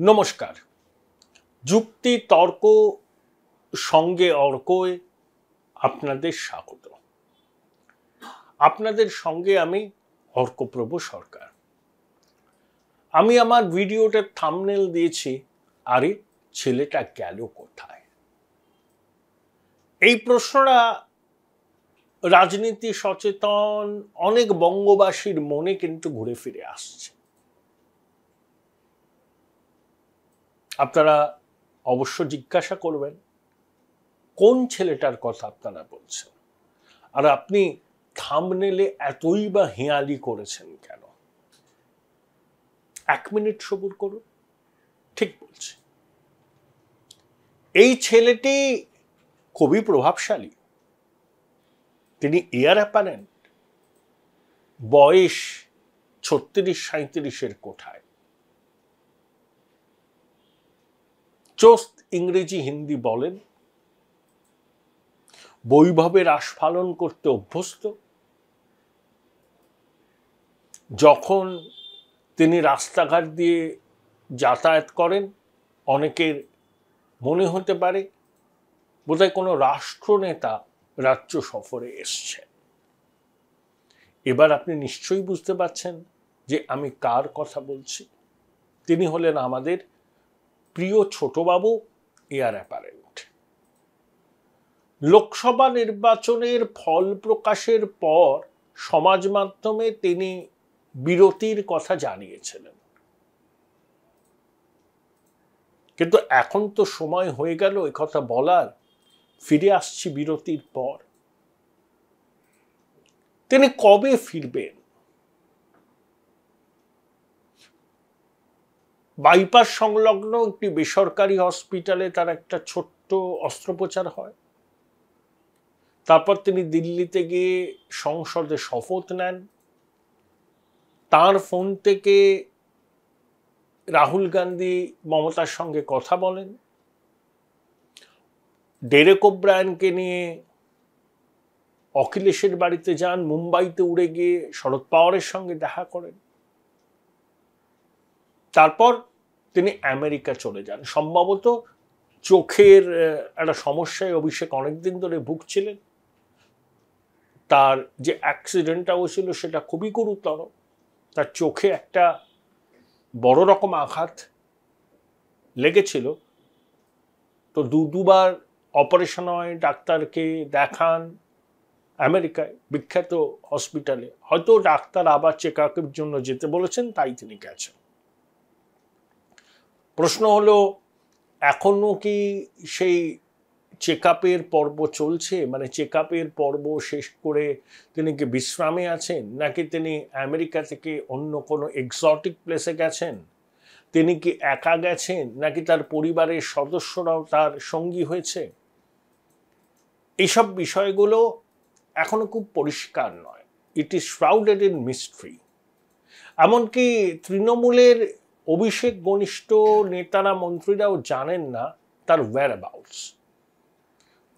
নমস্কার। যুক্তি তর্ক সঙ্গে অর্কয় আপনাদের স্বাগত। আপনাদের সঙ্গে আমি অর্কপ্রভ সরকার। আমি আমার ভিডিওটার থাম্বনেল দিয়েছি, আরে ছেলেটা গেল কোথায়? এই প্রশ্নটা রাজনীতি সচেতন অনেক বঙ্গবাসীর মনে কিন্তু ঘুরে ফিরে আসছে। আপনারা অবশ্য জিজ্ঞাসা করবেন কোন ছেলেটার কথা আপনারা বলছেন, আর আপনি থাম্বনেলে এতই বা হেঁয়ালি করেছেন কেন? 1 মিনিট সবুর করুন, ঠিক বলছি। এই ছেলেটি খুবই প্রভাবশালী, তিনি এয়ার অ্যাপারেন্ট, বয়স 36-37-এর কোঠায়, চোস্ত ইংরেজি হিন্দি বলেন, বৈভবের আস্ফালন করতে অভ্যস্ত। যখন তিনি রাস্তাঘাট দিয়ে যাতায়াত করেন, অনেকের মনে হতে পারে বোধহয় কোনো রাষ্ট্রনেতা রাজ্য সফরে এসছে। এবার আপনি নিশ্চয়ই বুঝতে পারছেন যে আমি কার কথা বলছি। তিনি হলেন আমাদের প্রিয় ছোটবাবু এয়ার অ্যাপারেন্ট। লোকসভা নির্বাচনের ফল প্রকাশের পর সমাজ মাধ্যমে তিনি বিরতির কথা জানিয়েছিলেন, কিন্তু এখন তো সময় হয়ে গেল একথা বলার। ফিরে আসছি বিরতির পর। তিনি কবে ফিরবেন? বাইপাস সংলগ্ন একটি বেসরকারি হসপিটালে তার একটা ছোট্ট অস্ত্রোপচার হয়। তারপর তিনি দিল্লিতে গিয়ে সংসদে শপথ নেন। তার ফোন থেকে রাহুল গান্ধী মমতার সঙ্গে কথা বলেন। ডেরেক ওব্রায়ানকে নিয়ে অখিলেশের বাড়িতে যান, মুম্বাইতে উড়ে গিয়ে শরদ পাওয়ারের সঙ্গে দেখা করেন। তারপর তিনি আমেরিকা চলে যান। সম্ভবত চোখের একটা সমস্যায় অভিষেক অনেকদিন ধরে ভুগছিলেন। তার যে অ্যাক্সিডেন্টটা হয়েছিল সেটা খুবই গুরুতর। তার চোখে একটা বড় রকম আঘাত লেগেছিল। তো দুবার অপারেশন হয়, ডাক্তারকে দেখান আমেরিকায় বিখ্যাত হসপিটালে। হয়তো ডাক্তার আবার চেক আপের জন্য যেতে বলেছেন, তাই তিনি গেছেন। প্রশ্ন হলো, এখনো কি সেই চেক আপের পর্ব চলছে? মানে চেক আপের পর্ব শেষ করে তিনি কি বিশ্রামে আছেন, নাকি তিনি আমেরিকা থেকে অন্য কোনো এক্সোটিক প্লেসে গেছেন? তিনি কি একা গেছেন, নাকি তার পরিবারের সদস্যরাও তার সঙ্গী হয়েছে? এইসব বিষয়গুলো এখনো খুব পরিষ্কার নয়। It is shrouded in mystery. এমনকি তৃণমূলের অভিষেক ঘনিষ্ঠ নেতারা, মন্ত্রীরাও জানেন না তার ওয়্যারঅ্যাবাউটস।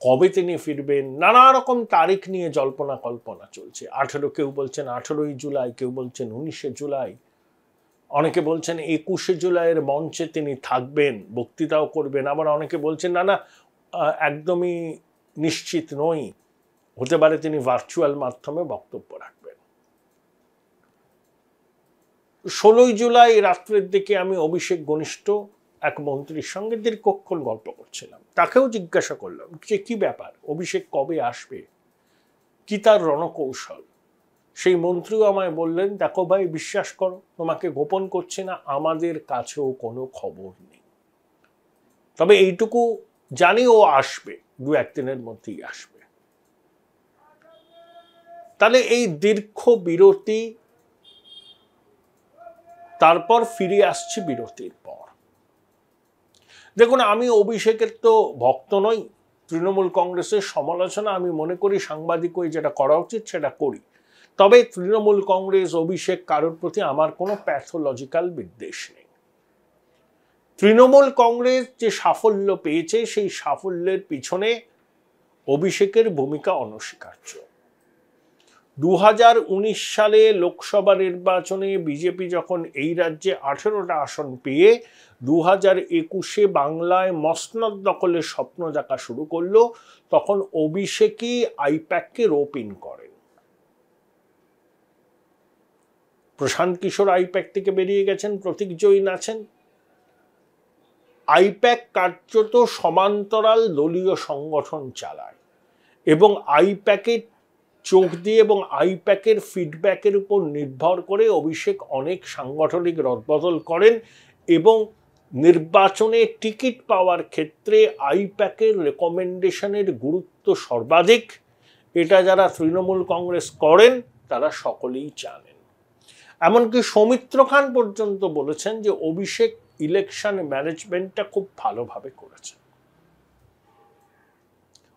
কবে তিনি ফিরবেন, নানা রকম তারিখ নিয়ে জল্পনা কল্পনা চলছে। 18, কেউ বলছেন 18ই জুলাই, কেউ বলছেন 19শে জুলাই, অনেকে বলছেন 21শে জুলাইয়ের মঞ্চে তিনি থাকবেন, বক্তৃতাও করবেন। আবার অনেকে বলছেন না একদমই নিশ্চিত নই, হতে পারে তিনি ভার্চুয়াল মাধ্যমে বক্তব্য রাখবেন। 16ই জুলাই রাত্রের দিকে আমি অভিষেক ঘনিষ্ঠ এক মন্ত্রীর সঙ্গে দীর্ঘক্ষণ গল্প করছিলাম। তাকেও জিজ্ঞাসা করলাম যে কি ব্যাপার, অভিষেক কবে আসবে, কি তার রণকৌশল। সেই মন্ত্রীও আমায় বললেন, দেখো ভাই, বিশ্বাস করো, তোমাকে গোপন করছি না, আমাদের কাছেও কোনো খবর নেই। তবে এইটুকু জানি, ও আসবে, 2-1 দিনের মধ্যেই আসবে। তাহলে এই দীর্ঘ বিরতি, তারপর ফিরে আসছি বিরতির পর। দেখুন, আমি অভিষেকের তো ভক্ত নই। তৃণমূল কংগ্রেসের সমালোচনা আমি মনে করি সাংবাদিক হয়ে যেটা করা উচিত সেটা করি। তবে তৃণমূল কংগ্রেস, অভিষেক, কারোর প্রতি আমার কোনো প্যাথোলজিক্যাল বিদ্বেষ নেই। তৃণমূল কংগ্রেস যে সাফল্য পেয়েছে, সেই সাফল্যের পিছনে অভিষেকের ভূমিকা অনস্বীকার্য। 2019 সালে লোকসভা নির্বাচনে বিজেপি যখন এই রাজ্যে 18টা আসন পেয়ে 2021-এ বাংলায় মসনদ দখলের স্বপ্ন দেখা শুরু করলো, তখন অভিষেকই আইপ্যাককে রোপ ইন করেন। প্রশান্ত কিশোর আইপ্যাক থেকে বেরিয়ে গেছেন, প্রতীক জৈন আছেন। আইপ্যাক কার্যত সমান্তরাল দলীয় সংগঠন চালায় এবং আইপ্যাকের চোখ দিয়ে এবং আইপ্যাকের ফিডব্যাকের উপর নির্ভর করে অভিষেক অনেক সাংগঠনিক রদবদল করেন এবং নির্বাচনে টিকিট পাওয়ার ক্ষেত্রে আইপ্যাকের রেকমেন্ডেশনের গুরুত্ব সর্বাধিক। এটা যারা তৃণমূল কংগ্রেস করেন তারা সকলেই জানেন। এমনকি সৌমিত্র খান পর্যন্ত বলেছেন যে অভিষেক ইলেকশন ম্যানেজমেন্টটা খুব ভালোভাবে করেছেন।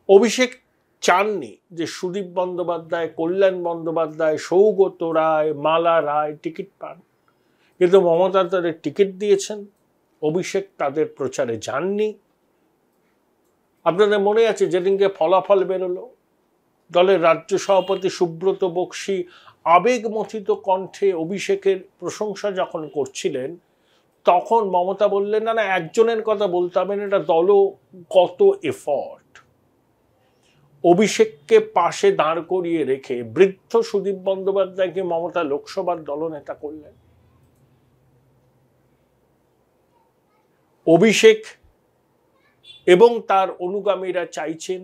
অভিষেক চাননি যে সুদীপ বন্দ্যোপাধ্যায়, কল্যাণ বন্দ্যোপাধ্যায়, সৌগত রায়, মালা রায় টিকিট পান, কিন্তু মমতা তাদের টিকিট দিয়েছেন। অভিষেক তাদের প্রচারে যাননি। আপনাদের মনে আছে যেদিনকে ফলাফল বেরোলো, দলের রাজ্য সভাপতি সুব্রত বক্সী আবেগমথিত কণ্ঠে অভিষেকের প্রশংসা যখন করছিলেন, তখন মমতা বললেন, না না, একজনের কথা বলতে হবে না, এটা দলগত এফর্ট। অভিষেককে পাশে দাঁড় করিয়ে রেখে বৃদ্ধ সুদীপ বন্দ্যোপাধ্যায়কে মমতা লোকসভার দলনেতা করলেন। অভিষেক এবং তার অনুগামীরা চাইছেন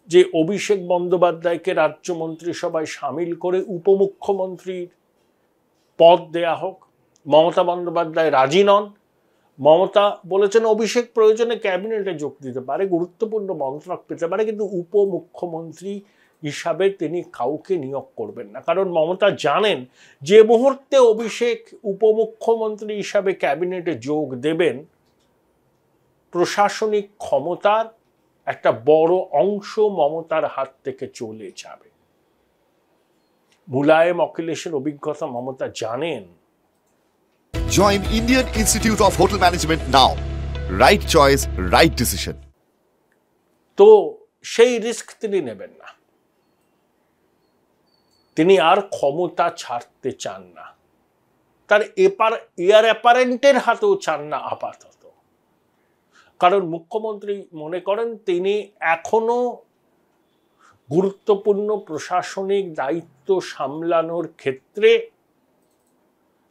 যে অভিষেক বন্দ্যোপাধ্যায়কে রাজ্য মন্ত্রিসভায় সামিল করে উপমুখ্যমন্ত্রীর পদ দেয়া হোক। মমতা বন্দ্যোপাধ্যায় রাজি নন। মমতা বলেছেন অভিষেক প্রয়োজনে ক্যাবিনেটে যোগ দিতে পারে, গুরুত্বপূর্ণ মন্ত্রক পেতে পারে, কিন্তু উপমুখ্যমন্ত্রী হিসাবে তিনি কাউকে নিয়োগ করবেন না। কারণ মমতা জানেন যে মুহূর্তে অভিষেক উপমুখ্যমন্ত্রী হিসাবে ক্যাবিনেটে যোগ দেবেন, প্রশাসনিক ক্ষমতার একটা বড় অংশ মমতার হাত থেকে চলে যাবে। মুলায়ম অখিলেশের অভিজ্ঞতা মমতা জানেন। Join Indian Institute of Hotel Management now. Right choice, right decision. তো সেই রিস্ক তিনি নেবেন না। তিনি আর ক্ষমতা ছাড়তে চান না, তার এয়ার অ্যাপারেন্টের হাতেও চান না আপাতত। কারণ মুখ্যমন্ত্রী মনে করেন তিনি এখনো গুরুত্বপূর্ণ প্রশাসনিক দায়িত্ব সামলানোর ক্ষেত্রে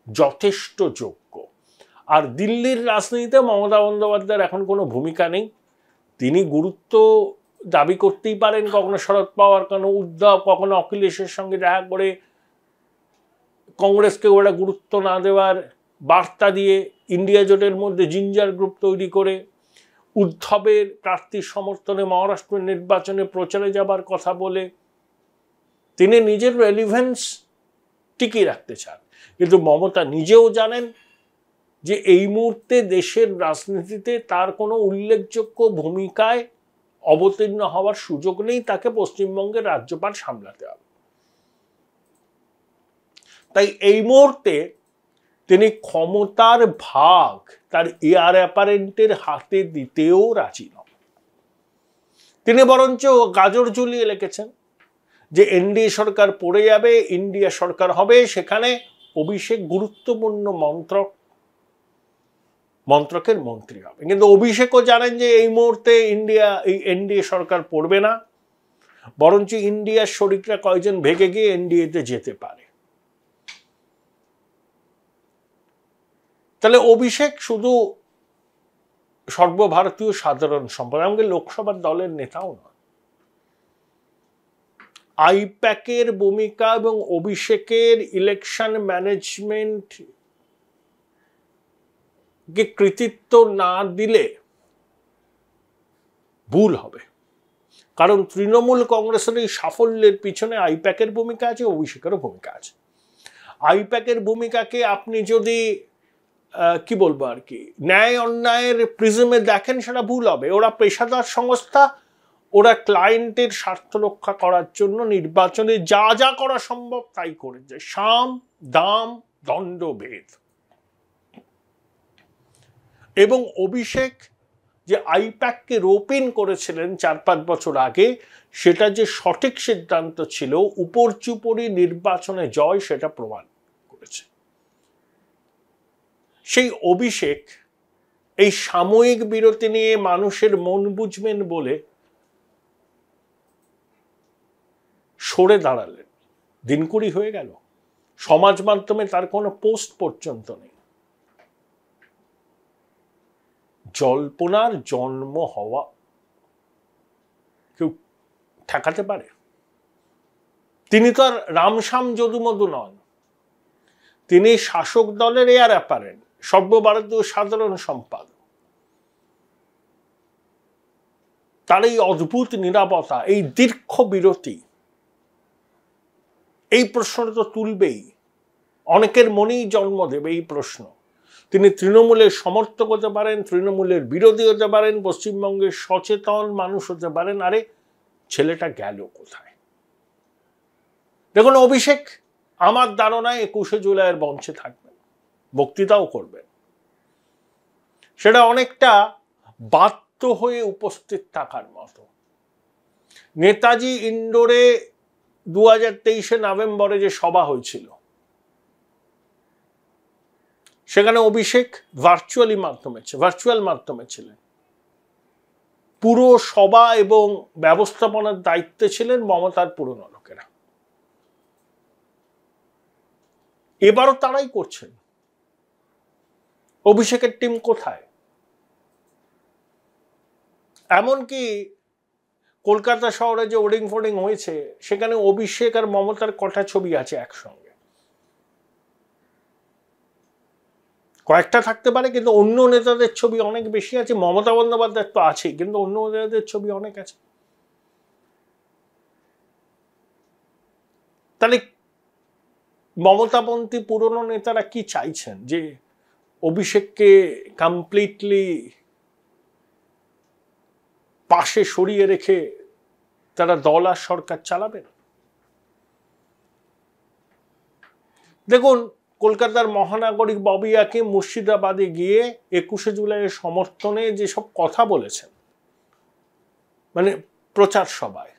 যথেষ্ট যোগ্য। আর দিল্লির রাজনীতিতে মমতা বন্দ্যোপাধ্যায়ের এখন কোনো ভূমিকা নেই। তিনি গুরুত্ব দাবি করতেই পারেন, কখনো শরদ পাওয়ার, কখনো উদ্ধব, কখনো অখিলেশের সঙ্গে দেখা করে কংগ্রেসকে ওরা গুরুত্ব না দেওয়ার বার্তা দিয়ে ইন্ডিয়া জোটের মধ্যে জিঞ্জার গ্রুপ তৈরি করে উদ্ধবের প্রার্থীর সমর্থনে মহারাষ্ট্রের নির্বাচনে প্রচারে যাবার কথা বলে তিনি নিজের রেলিভেন্স টিকিয়ে রাখতে চান। কিন্তু মমতা নিজেও জানেন যে এই মুহূর্তে দেশের রাজনীতিতে তার কোনো উল্লেখযোগ্য ভূমিকায় অবতীর্ণ হওয়ার সুযোগ নেই, তাকে পশ্চিমবঙ্গের রাজ্যপাল সামলাতে হবে। তাই এই মুহূর্তে তিনি ক্ষমতার ভাগ তার এয়ার অ্যাপারেন্টের হাতে দিতেও রাজি নন। তিনি বরঞ্চ গাজর ঝুলিয়ে লিখেছেন যে এনডিএ সরকার পড়ে যাবে, ইন্ডিয়া সরকার হবে, সেখানে অভিষেক গুরুত্বপূর্ণ মন্ত্রকের মন্ত্রী হবে। কিন্তু অভিষেকও জানেন যে এই মুহূর্তে এই এনডিএ সরকার পড়বে না, বরঞ্চ ইন্ডিয়ার শরিকরা কয়েকজন ভেগে গিয়ে এনডিএতে যেতে পারে। তাহলে অভিষেক শুধু সর্বভারতীয় সাধারণ সম্পাদক, এমনকি লোকসভার দলের নেতাও নয়। আইপ্যাকের ভূমিকা এবং অভিষেকের ইলেকশন ম্যানেজমেন্ট কে কৃতিত্ব না দিলে ভুল হবে। কারণ তৃণমূল কংগ্রেসের এই সাফল্যের পিছনে আইপ্যাকের ভূমিকা আছে, অভিষেকেরও ভূমিকা আছে। আইপ্যাকের ভূমিকাকে আপনি যদি কি বলবো আর কি ন্যায় অন্যায়ের প্রিজমে দেখেন, সেটা ভুল হবে। ওরা পেশাদার সংস্থা, ওরা ক্লায়েন্টের স্বার্থ রক্ষা করার জন্য নির্বাচনে যা যা করা সম্ভব তাই করে যায়। সাম দাম দণ্ডভেদ। এবং অভিষেক যে আইপ্যাককে রোপ ইন করেছিলেন 4-5 বছর আগে, সেটা যে সঠিক সিদ্ধান্ত ছিল, উপর্যুপরি নির্বাচনে জয় সেটা প্রমাণ করেছে। সেই অভিষেক এই সাময়িক বিরতি নিয়ে মানুষের মন বুঝবেন বলে সরে দাঁড়ালেন। দিনকুড়ি হয়ে গেল, সমাজ মাধ্যমে তার কোনো পোস্ট পর্যন্ত নেই। জল্পনার জন্ম হওয়া কেউ ঠেকাতে পারে? তিনি তো আর রামশ্যাম যদুমধু নন, তিনি শাসক দলের এয়ার অ্যাপারেন্ট, সর্বভারতীয় সাধারণ সম্পাদক। তার এই অদ্ভুত নীরবতা, এই দীর্ঘ বিরতি, এই প্রশ্নটা তো তুলবেই, অনেকের মনেই জন্ম দেবে এই প্রশ্ন। তিনি তৃণমূলের সমর্থক হতে পারেন, তৃণমূলের বিরোধী হতে পারেন, পশ্চিমবঙ্গের সচেতন মানুষ হতে পারেন। আরে ছেলেটা গেল কোথায়? দেখুন, অভিষেক আমার ধারণায় 21শে জুলাইয়ের মঞ্চে থাকবেন, বক্তৃতাও করবেন। সেটা অনেকটা বাধ্য হয়ে উপস্থিত থাকার মতো। নেতাজি ইন্ডোরে 2023 নভেম্বরে যে সভা হয়েছিল, সেখানে অভিষেক ভার্চুয়াল মাধ্যমে ছিলেন। পুরো সভা এবং ব্যবস্থাপনার দায়িত্বে ছিলেন মমতার পুরনো লোকেরা। এবারও তারাই করছেন। অভিষেকের টিম কোথায়? এমনকি কলকাতা শহরে যে ওডিং ফোডিং হয়েছে, সেখানে অভিষেক আর মমতার কটা ছবি আছে একসঙ্গে? কয়েকটা থাকতে পারে, কিন্তু অন্য নেতাদের ছবি অনেক বেশি আছে। মমতা বন্দ্যোপাধ্যায়ের তো আছেই, কিন্তু অন্য নেতাদের ছবি অনেক আছে। তাহলে মমতাপন্থী পুরনো নেতারা কি চাইছেন? যে অভিষেককে কমপ্লিটলি পাশে সরিয়ে রেখে তারা দল আর সরকার চালাবেন? দেখুন, কলকাতার মহানাগরিক ববি হাকিম মুর্শিদাবাদে গিয়ে 21শে জুলাইয়ের সমর্থনে যেসব কথা বলেছেন, মানে প্রচার সভায়,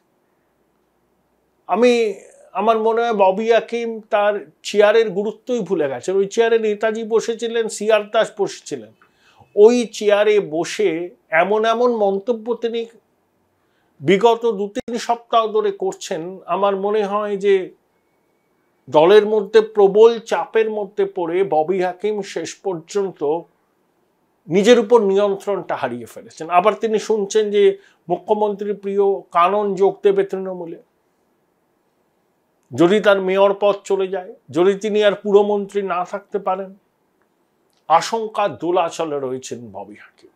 আমার মনে হয় ববি হাকিম তার চেয়ারের গুরুত্বই ভুলে গেছেন। ওই চেয়ারে নেতাজি বসেছিলেন, সিআর দাস বসেছিলেন। ওই চেয়ারে বসে এমন এমন মন্তব্য তিনি বিগত 2-3 সপ্তাহ ধরে করছেন, আমার মনে হয় যে দলের মধ্যে প্রবল চাপের মধ্যে পড়ে ববি হাকিম শেষ পর্যন্ত নিজের উপর নিয়ন্ত্রণটা হারিয়ে ফেলেছেন। আবার তিনি শুনছেন যে মুখ্যমন্ত্রী প্রিয় কানন যোগ দেবে তৃণমূলে, যদি তার মেয়র পদ চলে যায়, যদি তিনি আর পুরমন্ত্রী না থাকতে পারেন। আশঙ্কা দোলাচলে রয়েছেন ববি হাকিম।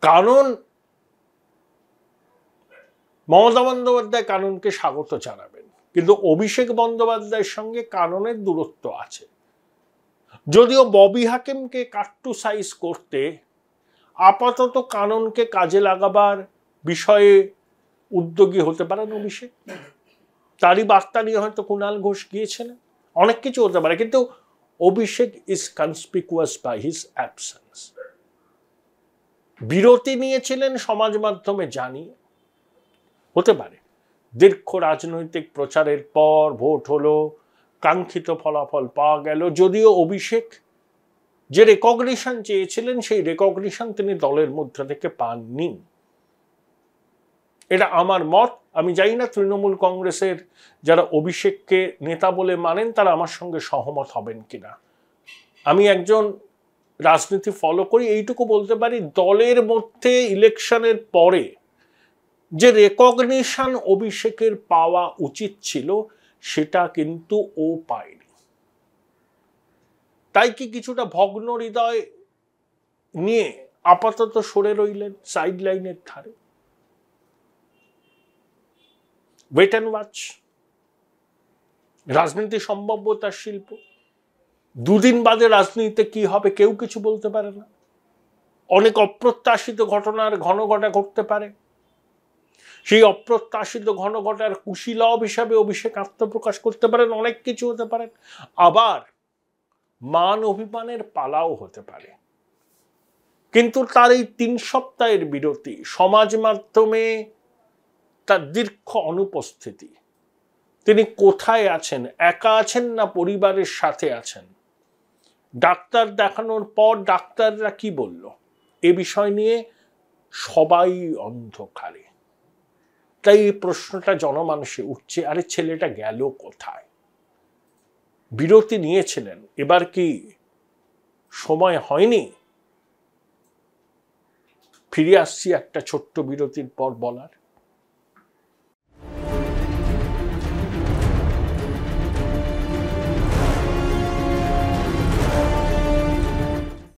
কানন, মমতা বন্দ্যোপাধ্যায় কাননকে স্বাগত জানাবেন, কিন্তু অভিষেক বন্দ্যোপাধ্যায়ের সঙ্গে কাননের দূরত্ব আছে। যদিও ববি হাকিমকে কাট্টু সাইজ করতে আপাতত কাননকে কাজে লাগাবার বিষয়ে উদ্যোগী হতে পারেন অভিষেক। তারই বার্তা নিয়ে হয়তো কুণাল ঘোষ গিয়েছেন, অনেক কিছু হতে পারে। কিন্তু Abhishek is conspicuous by his absence. বিরতি নিয়েছিলেন সমাজ মাধ্যমে জানিয়ে, হতে পারে দীর্ঘ রাজনৈতিক প্রচারের পর ভোট হলো, কাঙ্ক্ষিত ফলাফল পাওয়া গেল। যদিও অভিষেক যে রেকগনিশন চেয়েছিলেন, সেই রেকগনিশন তিনি দলের মধ্যে থেকে পাননি। এটা আমার মত। আমি জানি না তৃণমূল কংগ্রেসের যারা অভিষেককে নেতা বলে মানেন তারা আমার সঙ্গে সহমত হবেন কিনা। আমি একজন রাজনীতি ফলো করি, এইটুকু বলতে পারি, দলের মধ্যে ইলেকশনের পরে যে রেকগনিশন অভিষেকের পাওয়া উচিত ছিল, সেটা কিন্তু ও পায়নি। তাই কি কিছুটা ভগ্ন হৃদয় নিয়ে আপাতত সরে রইলেন সাইড লাইনের ধারে। Wait and watch. রাজনীতি সম্ভাব্যতার শিল্প। দুদিন বাদে রাজনীতিতে কি হবে কেউ কিছু বলতে পারে না। অনেক অপ্রত্যাশিত ঘটনার ঘনঘটা ঘটতে পারে। সেই অপ্রত্যাশিত ঘনঘটার কুশীলব হিসাবে অভিষেক আত্মপ্রকাশ করতে পারেন, অনেক কিছু হতে পারেন। আবার মান অভিমানের পালাও হতে পারে। কিন্তু তার এই 3 সপ্তাহের বিরতি, সমাজ মাধ্যমে তার দীর্ঘ অনুপস্থিতি, তিনি কোথায় আছেন, একা আছেন না পরিবারের সাথে আছেন, ডাক্তার দেখানোর পর ডাক্তাররা কি বলল, এ বিষয় নিয়ে সবাই অন্ধকারে। তাই এই প্রশ্নটা জনমানসে উঠছে, আরে ছেলেটা গেল কোথায়? বিরতি নিয়েছিলেন, এবার কি সময় হয়নি? ফিরে আসছি একটা ছোট্ট বিরতির পর বলার।